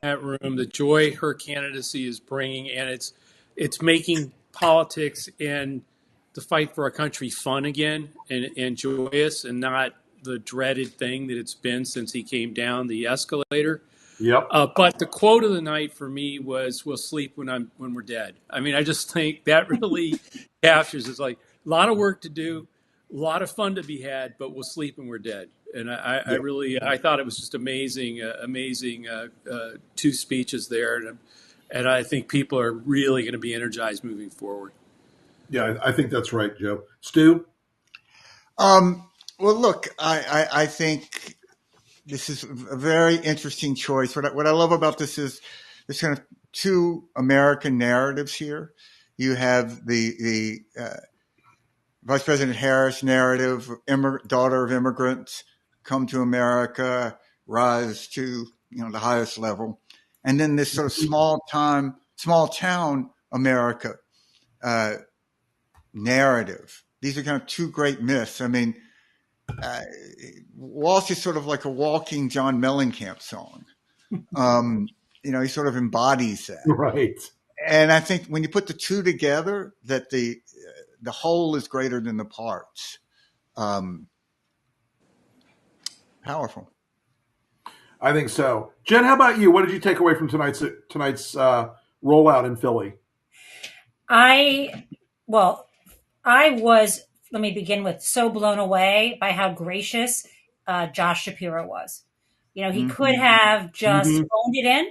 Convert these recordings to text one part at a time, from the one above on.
that room, the joy her candidacy is bringing, and it's making politics and the fight for our country fun again and joyous, and not the dreaded thing that it's been since he came down the escalator. Yep. But the quote of the night for me was, "We'll sleep when we're dead." I mean, I just think that really captures. It's like a lot of work to do, a lot of fun to be had, but we'll sleep when we're dead. And I Yep. really, I thought it was just amazing, two speeches there, and I think people are really going to be energized moving forward. Yeah, I think that's right, Joe. Stu? Well, look, I think this is a very interesting choice. What I love about this is there's kind of two American narratives here. You have the Vice President Harris narrative, daughter of immigrants, come to America, rise to the highest level, and then this sort of small town America narrative. These are kind of two great myths. I mean, Walz is sort of like a walking John Mellencamp song. He sort of embodies that. Right. And I think when you put the two together, that the whole is greater than the parts. Powerful. I think so. Jen, how about you? What did you take away from tonight's rollout in Philly? Let me begin with, so blown away by how gracious Josh Shapiro was. He could have just phoned it in,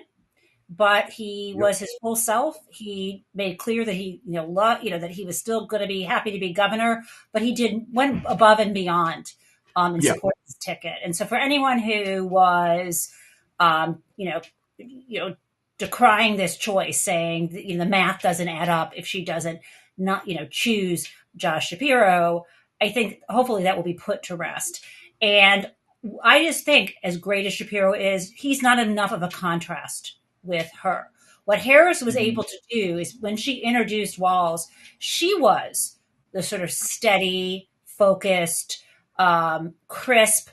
but he was his full self. He made clear that he, that he was still going to be happy to be governor, but he went above and beyond in support of his ticket. And so for anyone who was, decrying this choice, saying that, the math doesn't add up if she doesn't choose Josh Shapiro, I think hopefully that will be put to rest. And I just think, as great as Shapiro is, he's not enough of a contrast with her. What Harris was able to do is, when she introduced Walz, she was the sort of steady, focused, crisp,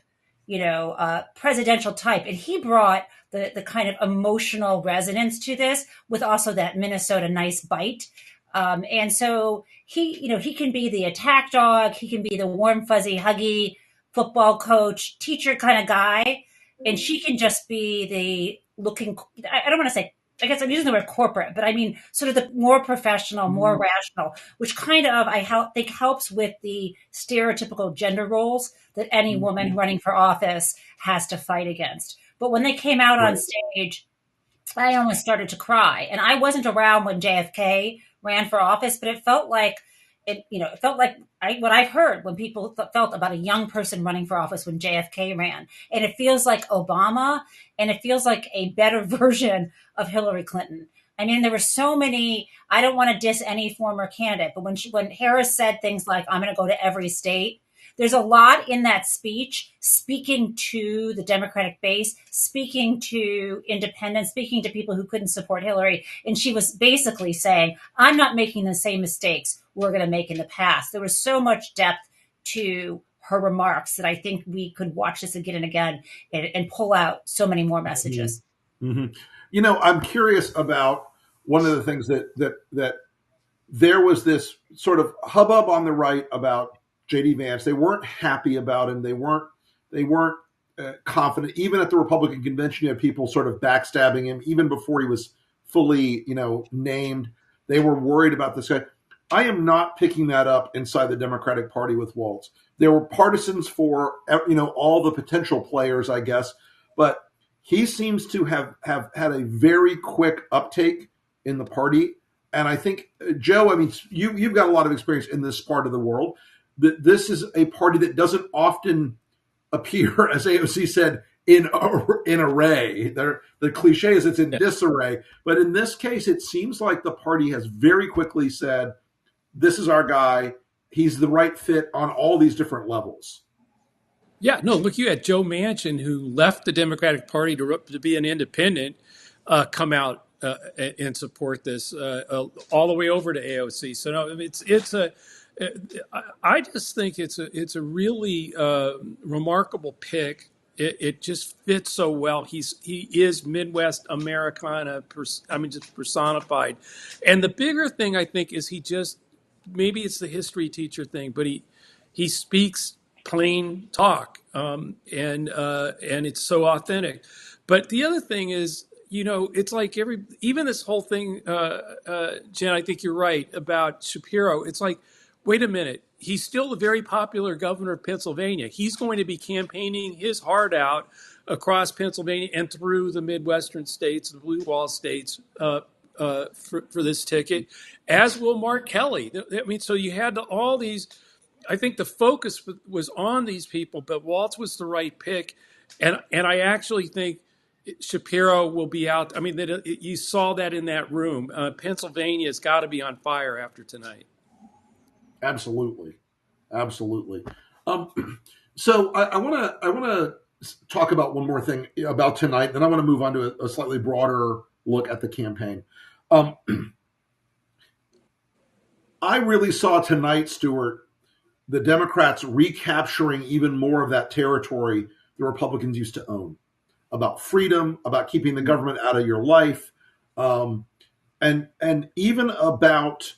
presidential type. And he brought the kind of emotional resonance to this, with also that Minnesota nice bite. And so he can be the attack dog. He can be the warm, fuzzy, huggy football coach, teacher kind of guy. And she can just be the looking, I don't want to say, I guess I'm using the word corporate, but I mean sort of the more professional, more rational, which kind of I think helps with the stereotypical gender roles that any woman running for office has to fight against. But when they came out on stage, I almost started to cry. And I wasn't around when JFK ran for office, but it felt like what I've heard when people felt about a young person running for office when JFK ran. And it feels like Obama, and it feels like a better version of Hillary Clinton. I mean, there were so many, I don't want to diss any former candidate, but when Harris said things like, I'm going to go to every state, there's a lot in that speech speaking to the Democratic base, speaking to independents, speaking to people who couldn't support Hillary. And she was basically saying, I'm not making the same mistakes we're going to make in the past. There was so much depth to her remarks that I think we could watch this again and again and pull out so many more messages. Mm-hmm. I'm curious about one of the things that there was this sort of hubbub on the right about J.D. Vance. They weren't happy about him. They weren't confident. Even at the Republican convention, you had people sort of backstabbing him. Even before he was fully, named, they were worried about this guy. I am not picking that up inside the Democratic Party with Walz. There were partisans for, all the potential players, I guess, but he seems to have had a very quick uptake in the party. And I think, Joe, I mean, you've got a lot of experience in this part of the world. This is a party that doesn't often appear, as AOC said, in array. The cliche is it's in disarray. But in this case, it seems like the party has very quickly said, this is our guy. He's the right fit on all these different levels. Yeah, no, look, you had Joe Manchin, who left the Democratic Party to be an independent, come out and support this all the way over to AOC. So no, I just think it's a really remarkable pick it just fits so well. He is Midwest Americana. Just personified. And the bigger thing I think is maybe it's the history teacher thing, but he speaks plain talk, and it's so authentic. But the other thing is, it's like even this whole thing, Jen, I think you're right about Shapiro. It's like, wait a minute, he's still a very popular governor of Pennsylvania. He's going to be campaigning his heart out across Pennsylvania and through the Midwestern states, the blue wall states, for this ticket, as will Mark Kelly. So you had all these. I think the focus was on these people, but Walz was the right pick, and I actually think Shapiro will be out. I mean, you saw that in that room. Pennsylvania's got to be on fire after tonight. Absolutely. So I want to talk about one more thing about tonight, then I want to move on to a slightly broader look at the campaign. I really saw tonight, Stuart, the Democrats recapturing even more of that territory the Republicans used to own, about freedom, about keeping the government out of your life, and even about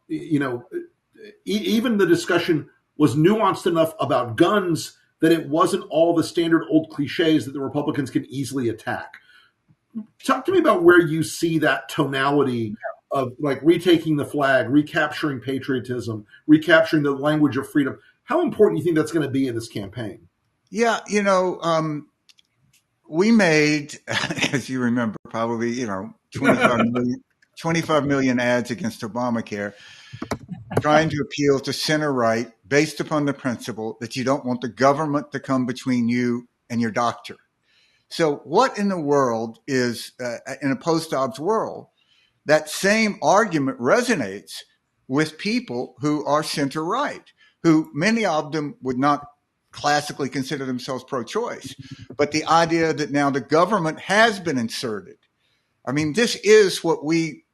even the discussion was nuanced enough about guns that it wasn't all the standard old cliches that the Republicans can easily attack. Talk to me about where you see that tonality of like retaking the flag, recapturing patriotism, recapturing the language of freedom. How important do you think that's going to be in this campaign? Yeah, we made, as you remember, probably 25 million ads against Obamacare, trying to appeal to center right based upon the principle that you don't want the government to come between you and your doctor. So what in the world is, in a post-Dobbs world, that same argument resonates with people who are center right, who many of them would not classically consider themselves pro-choice. But the idea that now the government has been inserted. I mean, this is what we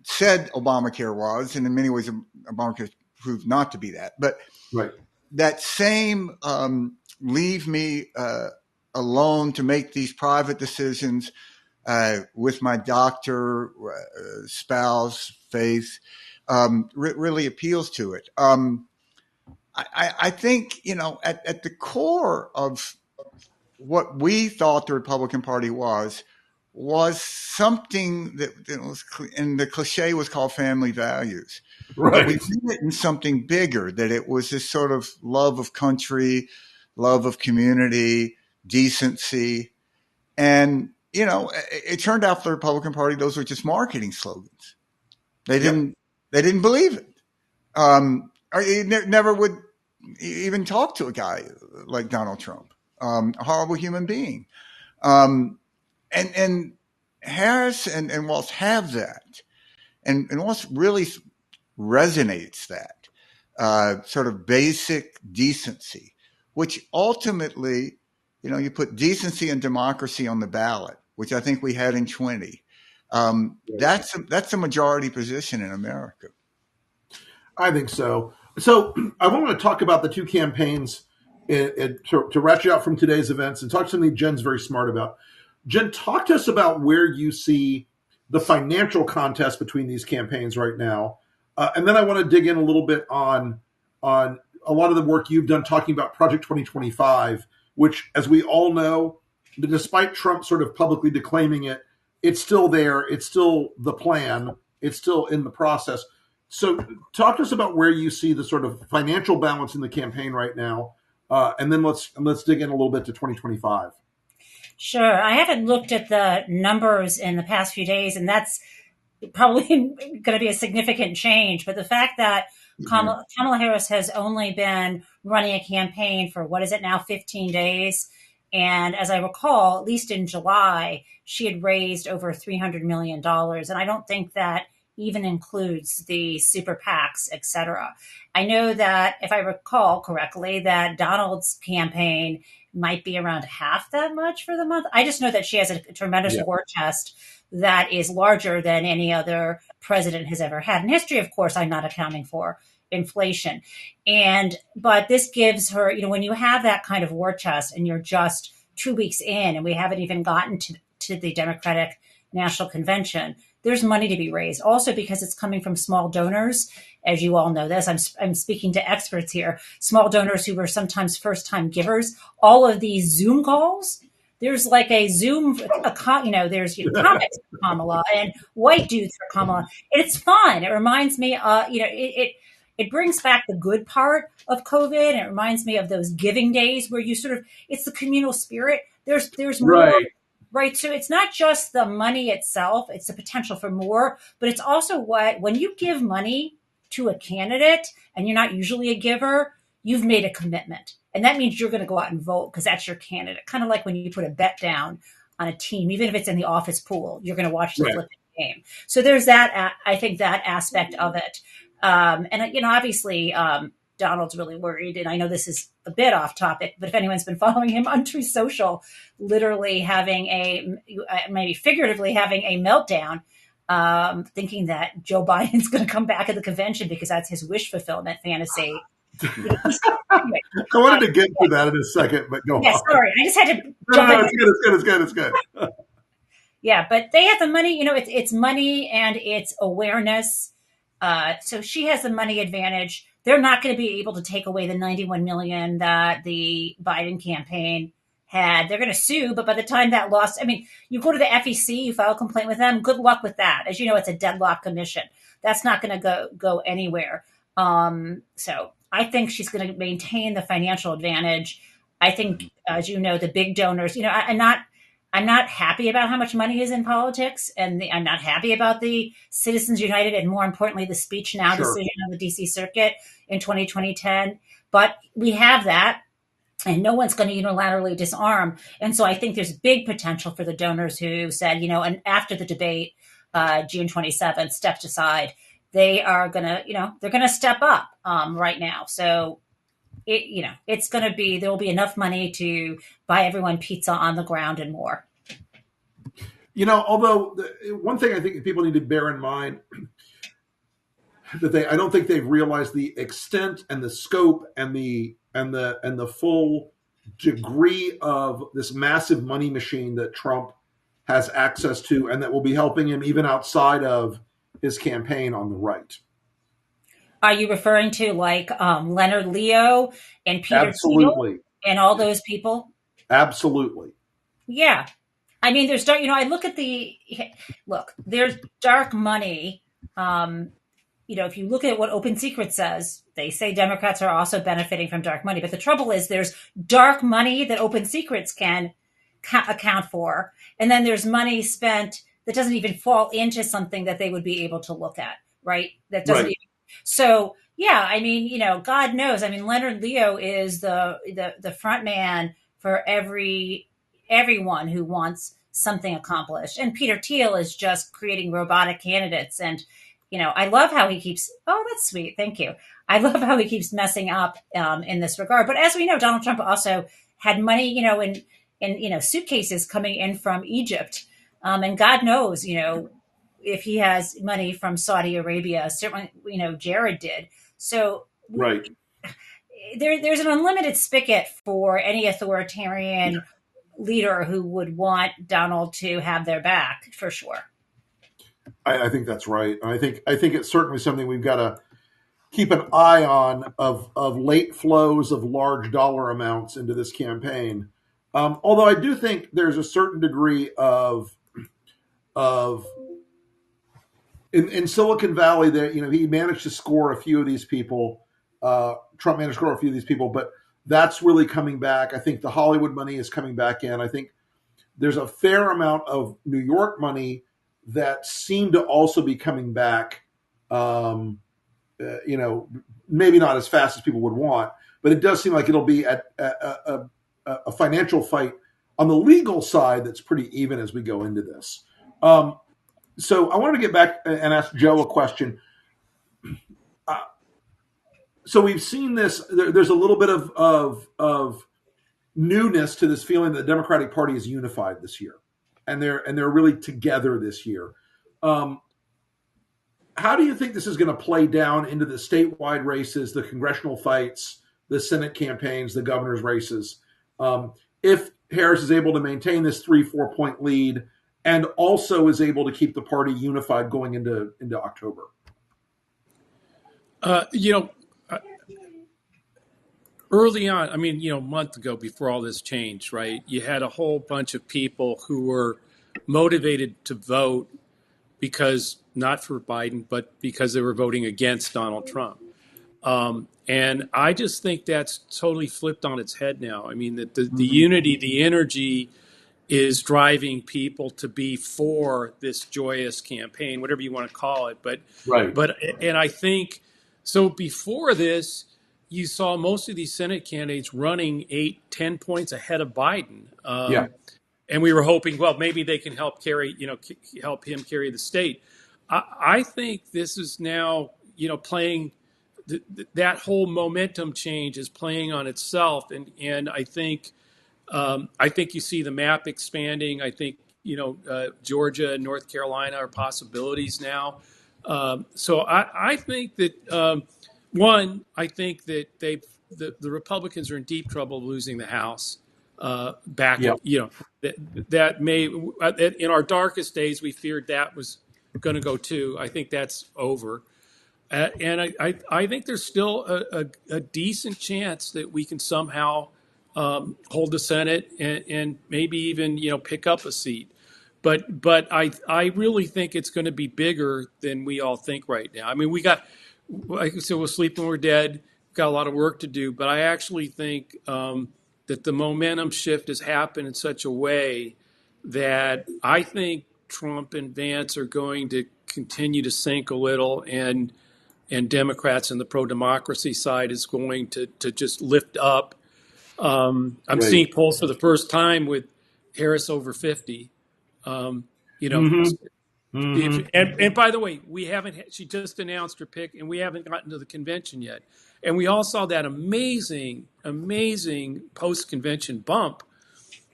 said Obamacare was, and in many ways Obamacare proved not to be that. But right. That same leave me alone to make these private decisions with my doctor, spouse, faith, really appeals to it. I think, at the core of what we thought the Republican Party was something that was, and the cliche was called family values. Right. But we did it in something bigger, that it was this sort of love of country, love of community, decency. And, it turned out for the Republican Party, those were just marketing slogans. They didn't believe it. You never would even talk to a guy like Donald Trump, a horrible human being. And Harris and Walz have that. And Walz really resonates that sort of basic decency, which ultimately, you put decency and democracy on the ballot, which I think we had in 20. That's a majority position in America. I think so. So I want to talk about the two campaigns to ratchet out from today's events and talk something Jen's very smart about. Jen, talk to us about where you see the financial contest between these campaigns right now. And then I want to dig in a little bit on a lot of the work you've done talking about Project 2025, which, as we all know, despite Trump sort of publicly declaiming it, it's still there. It's still the plan. It's still in the process. So talk to us about where you see the sort of financial balance in the campaign right now. And then let's dig in a little bit to 2025. Sure. I haven't looked at the numbers in the past few days, and that's probably going to be a significant change. But the fact that Kamala Harris has only been running a campaign for, 15 days? And as I recall, at least in July, she had raised over $300 million. And I don't think that even includes the super PACs, et cetera. I know that, if I recall correctly, that Donald's campaign might be around half that much for the month. I just know that she has a tremendous war chest that is larger than any other president has ever had in history. Of course, I'm not accounting for inflation. But this gives her, when you have that kind of war chest and you're just 2 weeks in and we haven't even gotten to the Democratic National Convention, there's money to be raised. Also because it's coming from small donors, as you all know this. I'm speaking to experts here, small donors who were sometimes first-time givers. All of these Zoom calls, there's like a Zoom, there's comics for Kamala and white dudes for Kamala. And it's fun. It reminds me, it brings back the good part of COVID. And it reminds me of those giving days where it's the communal spirit. There's more. Right. Right. So it's not just the money itself, it's the potential for more, but it's also when you give money to a candidate and you're not usually a giver, you've made a commitment. And that means you're going to go out and vote because that's your candidate. Kind of like when you put a bet down on a team, even if it's in the office pool, you're going to watch the flipping game. So there's that, I think, that aspect of it. Obviously, Donald's really worried. And I know this is a bit off topic, but if anyone's been following him on Truth Social, literally maybe figuratively having a meltdown, thinking that Joe Biden's going to come back at the convention because that's his wish fulfillment fantasy. I wanted to get to that in a second, but go on. Sorry. I just had to jump in. It's good. Yeah, but they have the money, it's money and it's awareness. So she has the money advantage. They're not going to be able to take away the $91 million that the Biden campaign had. They're going to sue, but by the time that loss, you go to the FEC, you file a complaint with them. Good luck with that. As you know, it's a deadlock commission. That's not going to go anywhere. So I think she's going to maintain the financial advantage. I think, as you know, the big donors. I'm not happy about how much money is in politics, and I'm not happy about the Citizens United and, more importantly, the Speech Now decision on the D.C. Circuit in 2010. But we have that, and no one's going to unilaterally disarm. And so I think there's big potential for the donors who said, and after the debate, June 27th, stepped aside, they are going to, they're going to step up right now. So it's going to be, there will be enough money to buy everyone pizza on the ground and more. Although one thing I think people need to bear in mind that I don't think they've realized the extent and the scope and the full degree of this massive money machine that Trump has access to, and that will be helping him even outside of his campaign on the right. Are you referring to like Leonard Leo and Peter Thiel and all those people? Absolutely. Yeah. There's dark, I look at there's dark money. If you look at what Open Secret says, they say Democrats are also benefiting from dark money. But the trouble is there's dark money that Open Secrets can account for. And then there's money spent that doesn't even fall into something that they would be able to look at, right? That doesn't even. So, yeah, God knows. Leonard Leo is the front man for everyone who wants something accomplished. And Peter Thiel is just creating robotic candidates. And, I love how he keeps, oh, that's sweet. Thank you. I love how he keeps messing up in this regard. But as we know, Donald Trump also had money, in suitcases coming in from Egypt. And God knows, if he has money from Saudi Arabia. Certainly, Jared did. So right. There's an unlimited spigot for any authoritarian leader who would want Donald to have their back, for sure. I think that's right. I think it's certainly something we've got to keep an eye on of late flows of large dollar amounts into this campaign. Although I do think there's a certain degree of in Silicon Valley that he managed to score a few of these people. Trump managed to score a few of these people, but that's really coming back. I think the Hollywood money is coming back in. I think there's a fair amount of New York money that seem to also be coming back. Maybe not as fast as people would want, but it does seem like it'll be at a financial fight on the legal side that's pretty even as we go into this. So I wanted to get back and ask Joe a question. So we've seen this. There's a little bit of newness to this feeling that the Democratic Party is unified this year, and they're really together this year. How how do you think this is going to play down into the statewide races, the congressional fights, the Senate campaigns, the governor's races? If Harris is able to maintain this 3-4 point lead and also is able to keep the party unified going into October? Early on, a month ago, before all this changed, right, you had a whole bunch of people who were motivated to vote because not for Biden, but because they were voting against Donald Trump. And I just think that's totally flipped on its head now. I mean, the unity, the energy is driving people to be for this joyous campaign, whatever you want to call it. And I think, so before this, you saw most of these Senate candidates running 8-10 points ahead of Biden. And we were hoping, well, maybe they can help him carry the state. I think this is now, playing that whole momentum change is playing on itself. And I think you see the map expanding. I think, Georgia and North Carolina are possibilities now. So I think that, I think that the Republicans are in deep trouble losing the House. That may, in our darkest days, we feared that was going to go too. I think that's over. And I think there's still a decent chance that we can somehow hold the Senate and maybe even, pick up a seat. But I really think it's going to be bigger than we all think right now. I mean, like I said, we'll sleep when we're dead. We've got a lot of work to do. But I actually think that the momentum shift has happened in such a way that I think Trump and Vance are going to continue to sink a little, and Democrats and the pro-democracy side is going to just lift up. I'm seeing polls for the first time with Harris over 50. And by the way, she just announced her pick, and we haven't gotten to the convention yet. And we all saw that amazing post-convention bump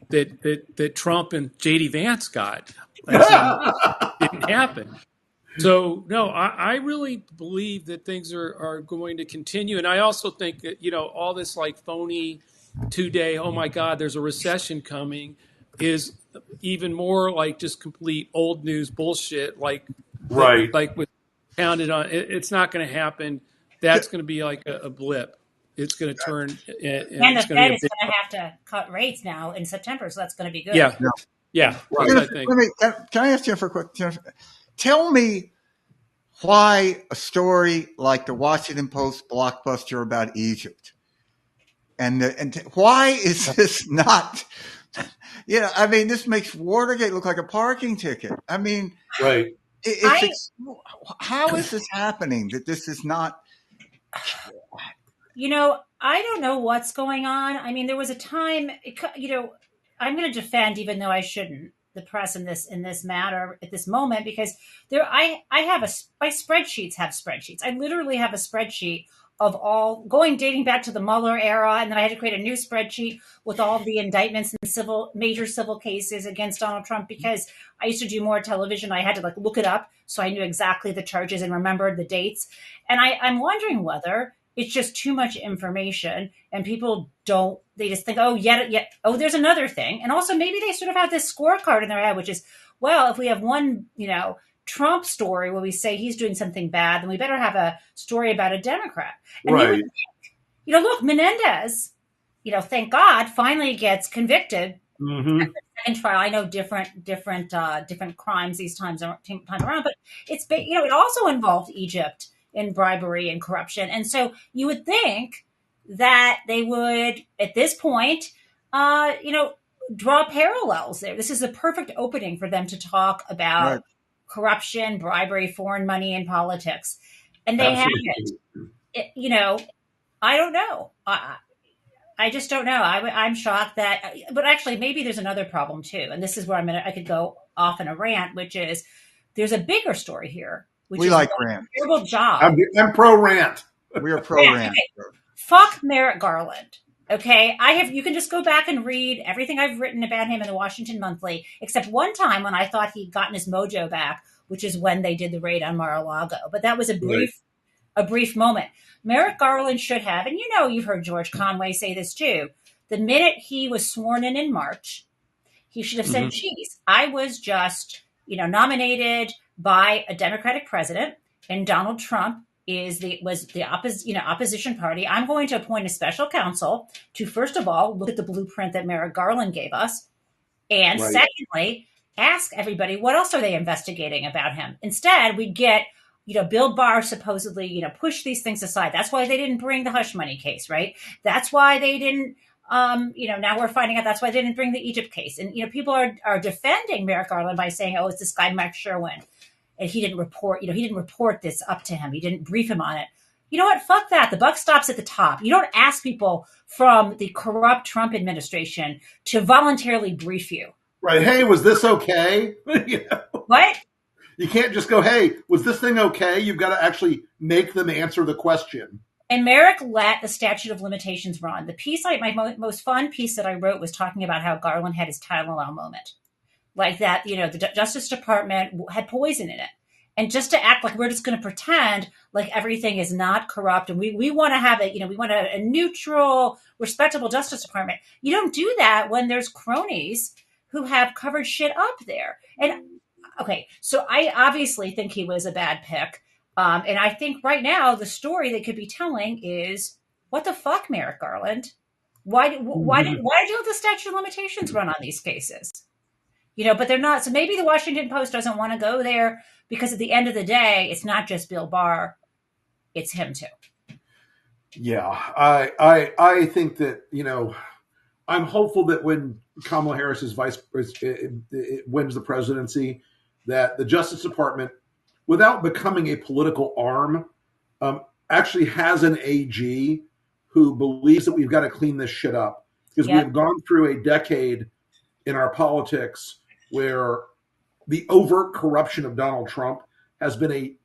that Trump and J.D. Vance got. Didn't happen. So, no, I really believe that things are going to continue. And I also think that, all this like phony 2-day, oh my God, there's a recession coming, is even more like just complete old news bullshit. Like with pounded on, it's not going to happen. That's going to be like a blip. It's going to turn. And the Fed is going to have to cut rates now in September, so that's going to be good. Yeah. Right. Can I ask you for a quick? Tell me why a story like the Washington Post blockbuster about Egypt, and why is this not? This makes Watergate look like a parking ticket. I mean, right. How is this happening that this is not? I don't know what's going on. I mean, there was a time, I'm going to defend, even though I shouldn't, the press in this matter at this moment, because my spreadsheets have spreadsheets. I literally have a spreadsheet of all dating back to the Mueller era. And then I had to create a new spreadsheet with all the indictments and major civil cases against Donald Trump, because I used to do more television. I had to look it up, so I knew exactly the charges and remembered the dates. And I'm wondering whether it's just too much information and people they just think, there's another thing. And also maybe they sort of have this scorecard in their head, which is, well, if we have one, Trump story where we say he's doing something bad, then we better have a story about a Democrat. And right. Look, Menendez, thank God, finally gets convicted. Mm-hmm. At the second trial. I know different crimes these times around, but it also involved Egypt in bribery and corruption. And so you would think that they would, at this point, draw parallels there. This is a perfect opening for them to talk about corruption, bribery, foreign money in politics. And they haven't. I don't know. I just don't know. I'm shocked but actually maybe there's another problem too. And this is where I could go off in a rant, which is there's a bigger story here. We like rant. Terrible job. I'm pro rant. We are pro rant. Okay. Fuck Merrick Garland. Okay, you can just go back and read everything I've written about him in the Washington Monthly, except one time when I thought he'd gotten his mojo back, which is when they did the raid on Mar-a-Lago. But that was Right. a brief moment. Merrick Garland should have, and you've heard George Conway say this too. The minute he was sworn in March, he should have said, geez, I was just, nominated by a Democratic president, and Donald Trump was the opposition party. I'm going to appoint a special counsel to, first of all, look at the blueprint that Merrick Garland gave us. And Right. secondly, ask everybody, what else are they investigating about him? Instead, we get, Bill Barr supposedly, push these things aside. That's why they didn't bring the hush money case, right? That's why they didn't, now we're finding out that's why they didn't bring the Egypt case. And, people are defending Merrick Garland by saying, oh, it's this guy, Mike Sherwin. And he didn't report this up to him. He didn't brief him on it. You know what? Fuck that. The buck stops at the top. You don't ask people from the corrupt Trump administration to voluntarily brief you. Right. Hey, was this okay? What? You can't just go, hey, was this thing okay? You've got to actually make them answer the question. And Merrick let the statute of limitations run. The piece, my most fun piece that I wrote was talking about how Garland had his Tylenol moment. Like that, the Justice Department had poison in it. And just to act like we're just going to pretend like everything is not corrupt and we want to have we want a neutral, respectable Justice Department. You don't do that when there's cronies who have covered shit up there. And okay, so I obviously think he was a bad pick. And I think right now the story they could be telling is, what the fuck, Merrick Garland? Why did you let the statute of limitations run on these cases? But they're not. So maybe the Washington Post doesn't want to go there because at the end of the day, it's not just Bill Barr, it's him too. Yeah, I think that, I'm hopeful that when Kamala Harris is wins the presidency, that the Justice Department, without becoming a political arm, actually has an AG who believes that we've got to clean this shit up. Because we have gone through a decade in our politics where the overt corruption of Donald Trump has been a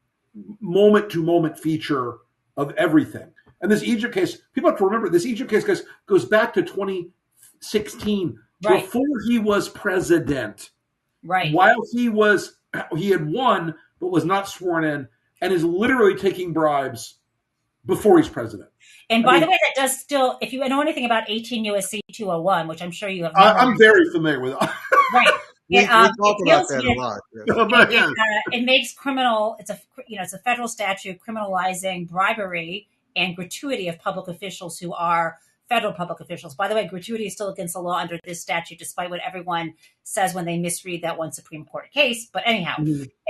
moment-to-moment feature of everything. And this Egypt case, people have to remember, this Egypt case goes back to 2016, right, before he was president. Right. While he had won, but was not sworn in, and is literally taking bribes before he's president. And by the way, that does still, if you know anything about 18 U.S.C. 201, which I'm sure you have. I'm very familiar with it. Right. We talk about that a lot. Yes. It makes criminal. It's a federal statute criminalizing bribery and gratuity of public officials who are federal public officials. By the way, gratuity is still against the law under this statute, despite what everyone says when they misread that one Supreme Court case. But anyhow,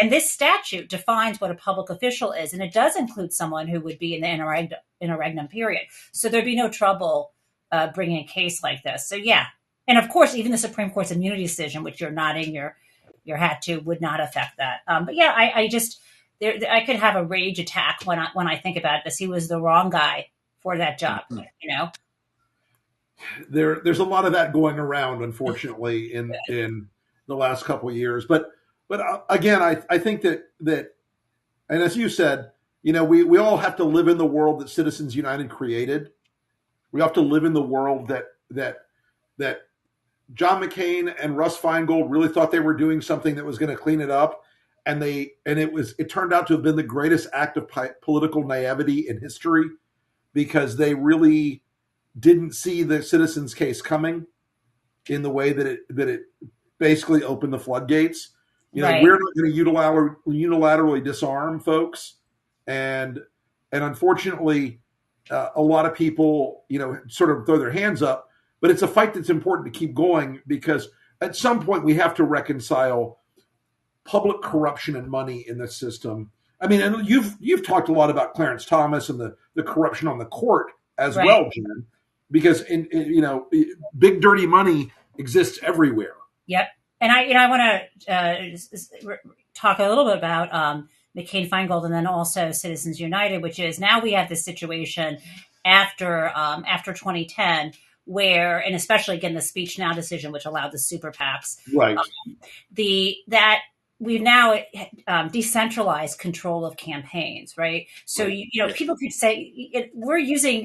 and this statute defines what a public official is, and it does include someone who would be in the interregnum period. So there'd be no trouble bringing a case like this. So yeah. And of course, even the Supreme Court's immunity decision, which you're nodding your hat to, would not affect that. But yeah, I could have a rage attack when I think about this. He was the wrong guy for that job. There's a lot of that going around, unfortunately, in the last couple of years. But again, I think that, and as you said, we all have to live in the world that Citizens United created. We have to live in the world that John McCain and Russ Feingold really thought they were doing something that was going to clean it up, and it turned out to have been the greatest act of political naivety in history, because they really didn't see the Citizens case coming in the way that it basically opened the floodgates. Right. We're not going to unilaterally disarm folks, and unfortunately, a lot of people sort of throw their hands up. But it's a fight that's important to keep going, because at some point we have to reconcile public corruption and money in the system. I mean, and you've talked a lot about Clarence Thomas and the corruption on the court as well, Jen, because big dirty money exists everywhere. Yep. And I want to talk a little bit about McCain Feingold and then also Citizens United, which is now we have this situation after 2010. Where, and especially again, the Speech Now decision, which allowed the super PACs, right? That we've now decentralized control of campaigns, right? So, Right. people could say we're using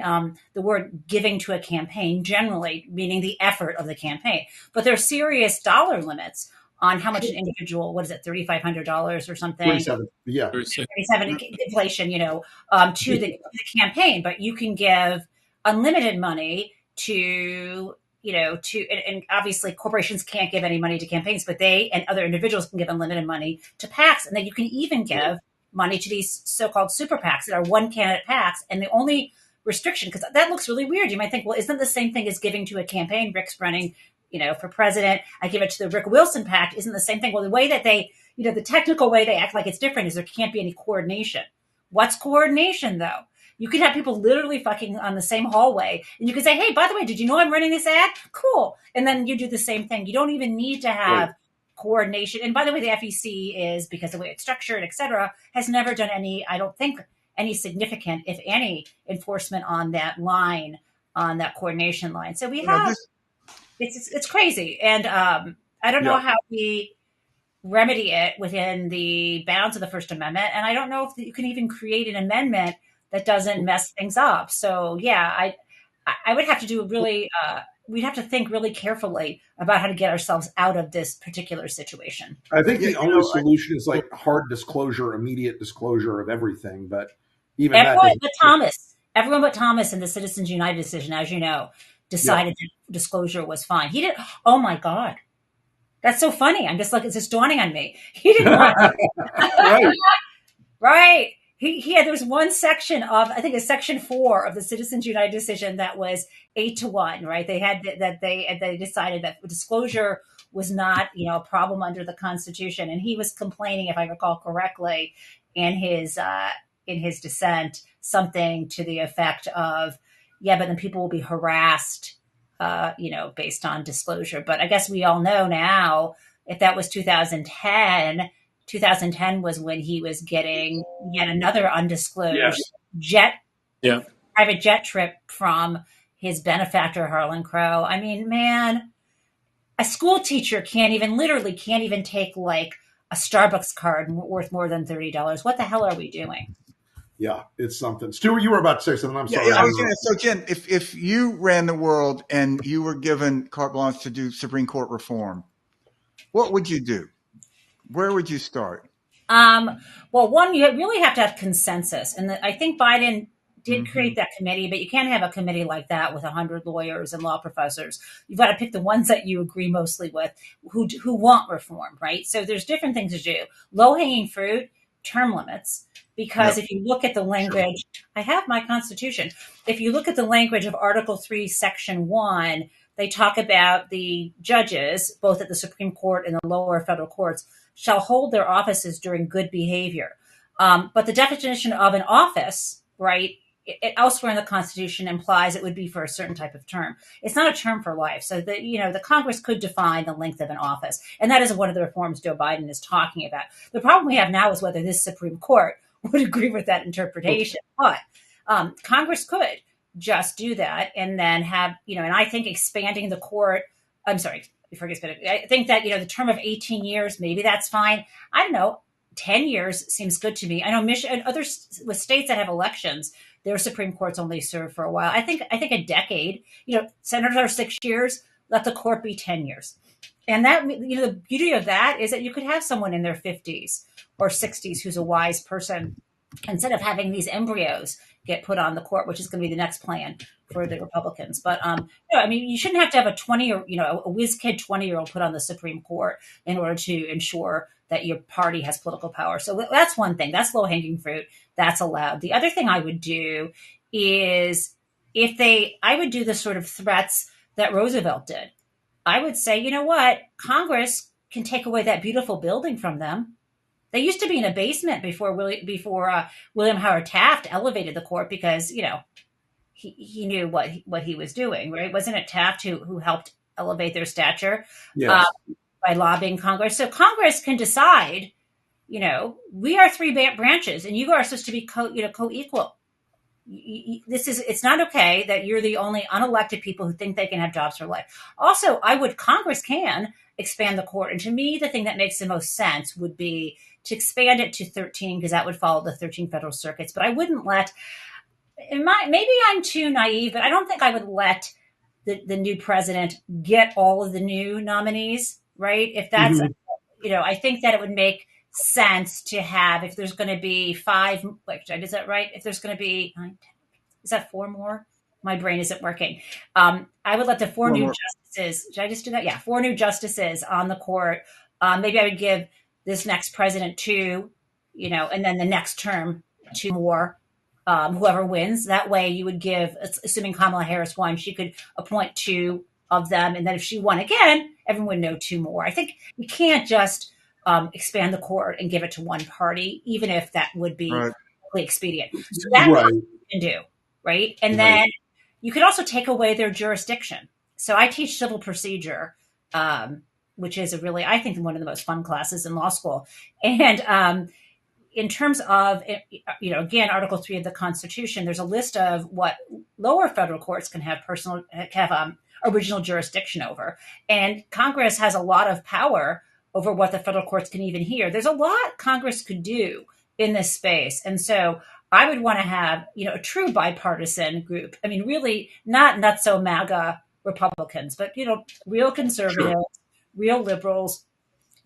the word giving to a campaign generally, meaning the effort of the campaign. But there are serious dollar limits on how much an individual, what is it, $3,500 or something? 27. Yeah. 37 inflation, to the campaign. But you can give unlimited money to and obviously corporations can't give any money to campaigns, but they and other individuals can give unlimited money to PACs. And then you can even give money to these so-called super PACs that are one candidate PACs. And the only restriction, because that looks really weird. You might think, well, isn't the same thing as giving to a campaign? Rick's running, for president. I give it to the Rick Wilson PAC. Isn't the same thing? Well, the way that they, the technical way they act like it's different is there can't be any coordination. What's coordination, though? You could have people literally fucking on the same hallway, and you could say, hey, by the way, did you know I'm running this ad? Cool. And then you do the same thing. You don't even need to have coordination. And by the way, the FEC is, because of the way it's structured, et cetera, has never done any, I don't think, any significant, if any, enforcement on that line, on that coordination line. So we have, it's crazy. And I don't know how we remedy it within the bounds of the First Amendment. And I don't know if you can even create an amendment that doesn't mess things up. So I would have to do we'd have to think really carefully about how to get ourselves out of this particular situation. I think the only solution is like hard disclosure, immediate disclosure of everything. But even everyone but Thomas in the Citizens United decision, as you know, decided that disclosure was fine. He didn't. Oh my God. That's so funny. I'm just like, it's just dawning on me. He didn't want right. There was one section of, I think it's section 4 of the Citizens United decision that was 8-1, right? They had they decided that disclosure was not, a problem under the Constitution. And he was complaining, if I recall correctly, in his dissent, something to the effect of, but then people will be harassed, based on disclosure. But I guess we all know now, if that was 2010 was when he was getting yet another undisclosed private jet trip from his benefactor, Harlan Crow. I mean, man, a school teacher can't even take like a Starbucks card worth more than $30. What the hell are we doing? Yeah, it's something. Stuart, you were about to say something. I'm sorry. So Jen, if you ran the world and you were given carte blanche to do Supreme Court reform, what would you do? Where would you start? Well, one, you really have to have consensus. And I think Biden did create that committee, but you can't have a committee like that with 100 lawyers and law professors. You've got to pick the ones that you agree mostly with, who want reform, right? So there's different things to do. Low-hanging fruit, term limits. Because if you look at the language, I have my Constitution. If you look at the language of Article 3, Section 1, they talk about the judges, both at the Supreme Court and the lower federal courts, shall hold their offices during good behavior. But the definition of an office, right, elsewhere in the Constitution implies it would be for a certain type of term. It's not a term for life. So the Congress could define the length of an office. And that is one of the reforms Joe Biden is talking about. The problem we have now is whether this Supreme Court would agree with that interpretation. But Congress could just do that and then have, and I think expanding the court, I think that, the term of 18 years, maybe that's fine. I don't know. 10 years seems good to me. I know Michigan, with states that have elections, their Supreme Courts only serve for a while. I think a decade, senators are 6 years, let the court be 10 years. And that, the beauty of that is that you could have someone in their 50s or 60s who's a wise person, instead of having these embryos get put on the court, which is going to be the next plan for the Republicans. But, you shouldn't have to have a whiz kid 20-year-old put on the Supreme Court in order to ensure that your party has political power. So that's one thing. That's low-hanging fruit. That's allowed. The other thing I would do is I would do the sort of threats that Roosevelt did. I would say, you know what? Congress can take away that beautiful building from them. They used to be in a basement before William Howard Taft elevated the court because, he knew what he was doing, right? Wasn't it Taft who helped elevate their stature by lobbying Congress? So Congress can decide, we are 3 branches and you are supposed to be co-equal. It's not okay that you're the only unelected people who think they can have jobs for life. Also, Congress can, expand the court. And to me, the thing that makes the most sense would be to expand it to 13, because that would follow the 13 federal circuits. But I wouldn't let, maybe I'm too naive, but I don't think I would let the new president get all of the new nominees, right? If that's, I think that it would make sense to have, if there's going to be 5, wait, is that right? If there's going to be 9, 10, is that 4 more? My brain isn't working. I would let the 4 new justices, did I just do that? Yeah, 4 new justices on the court. Maybe I would give this next president 2, and then the next term 2 more, whoever wins. That way you would give, assuming Kamala Harris won, she could appoint 2 of them. And then if she won again, everyone would know 2 more. I think you can't just expand the court and give it to one party, even if that would be expedient. So that's what you can do, right? And then you could also take away their jurisdiction. So I teach civil procedure, which is I think, one of the most fun classes in law school. And in terms of, again, Article 3 of the Constitution, there's a list of what lower federal courts can have original jurisdiction over. And Congress has a lot of power over what the federal courts can even hear. There's a lot Congress could do in this space. And so I would want to have, a true bipartisan group. I mean, really not so MAGA Republicans, but, real conservatives, real liberals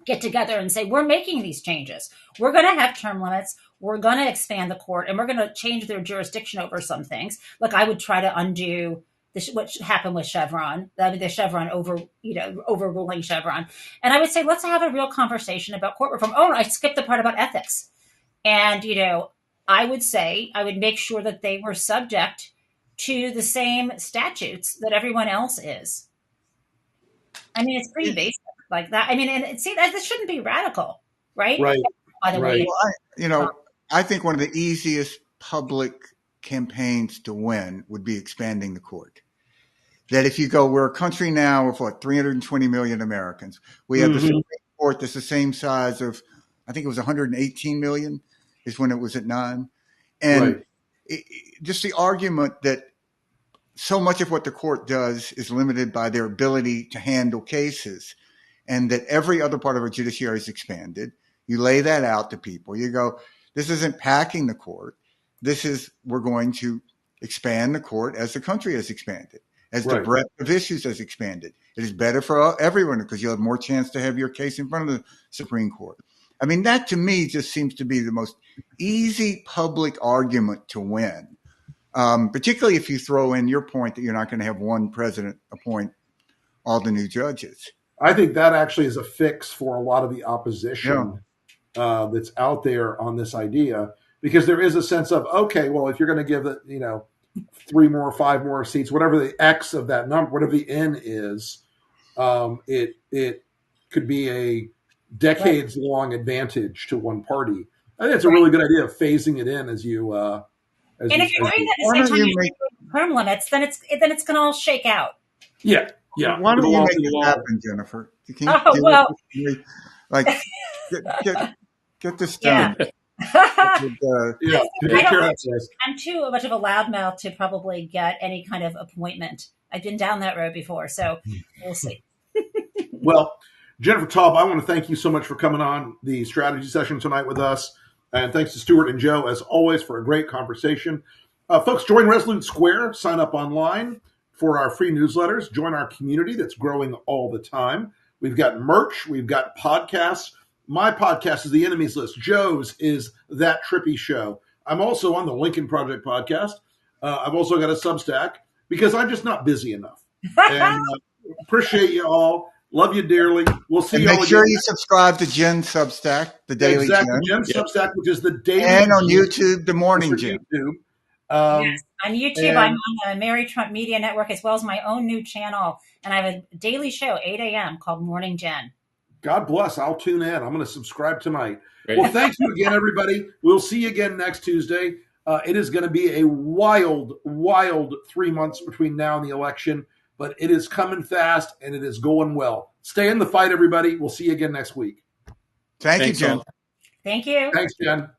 get together and say, we're making these changes. We're going to have term limits. We're going to expand the court, and we're going to change their jurisdiction over some things. Like I would try to undo what happened with Chevron, the Chevron overruling Chevron. And I would say, let's have a real conversation about court reform. Oh, I skipped the part about ethics. And, I would say I would make sure that they were subject to the same statutes that everyone else is. I mean, it's pretty basic like that. I mean, and see, this shouldn't be radical, right? Right. By the way, well, I think one of the easiest public campaigns to win would be expanding the court. That if you go, we're a country now of 320 million Americans. We have the Supreme Court that's the same size of, I think it was 118 million is when it was at 9. And just the argument that so much of what the court does is limited by their ability to handle cases, and that every other part of our judiciary is expanded. You lay that out to people. You go, this isn't packing the court. We're going to expand the court as the country has expanded, as the breadth of issues has expanded. It is better for everyone because you'll have more chance to have your case in front of the Supreme Court. I mean, that to me just seems to be the most easy public argument to win, particularly if you throw in your point that you're not going to have one president appoint all the new judges. I think that actually is a fix for a lot of the opposition that's out there on this idea, because there is a sense of, okay, well, if you're going to give it, 3 more, 5 more seats, whatever the X of that number, whatever the N is, it could be a decades-long advantage to one party. I think it's a really good idea of phasing it in as you. And if you're doing that at the same time you're doing term limits, then it's going to all shake out. Yeah. Why don't you make it happen, Jennifer? Get this done. Yeah. I'm too much of a loudmouth to probably get any kind of appointment. I've been down that road before, so we'll see. Well, Jennifer Taub, I want to thank you so much for coming on the strategy session tonight with us. And thanks to Stuart and Joe, as always, for a great conversation. Folks, join Resolute Square. Sign up online for our free newsletters. Join our community that's growing all the time. We've got merch. We've got podcasts. My podcast is The Enemies List. Joe's is That Trippi Show. I'm also on the Lincoln Project podcast. I've also got a Substack because I'm just not busy enough. And appreciate you all. Love you dearly. We'll see you all. Make sure you subscribe to Jen Substack, the Daily Jen Substack, which is the Daily and on YouTube, the Morning Jen. Yes, on YouTube, I'm on the Mary Trump Media Network as well as my own new channel, and I have a daily show 8 a.m. called Morning Jen. God bless. I'll tune in. I'm going to subscribe tonight. Great. Well, thank you again, everybody. We'll see you again next Tuesday. It is going to be a wild 3 months between now and the election, but it is coming fast and it is going well. Stay in the fight, everybody. We'll see you again next week. Thank you, Jen. Thank you. Thanks, Jen.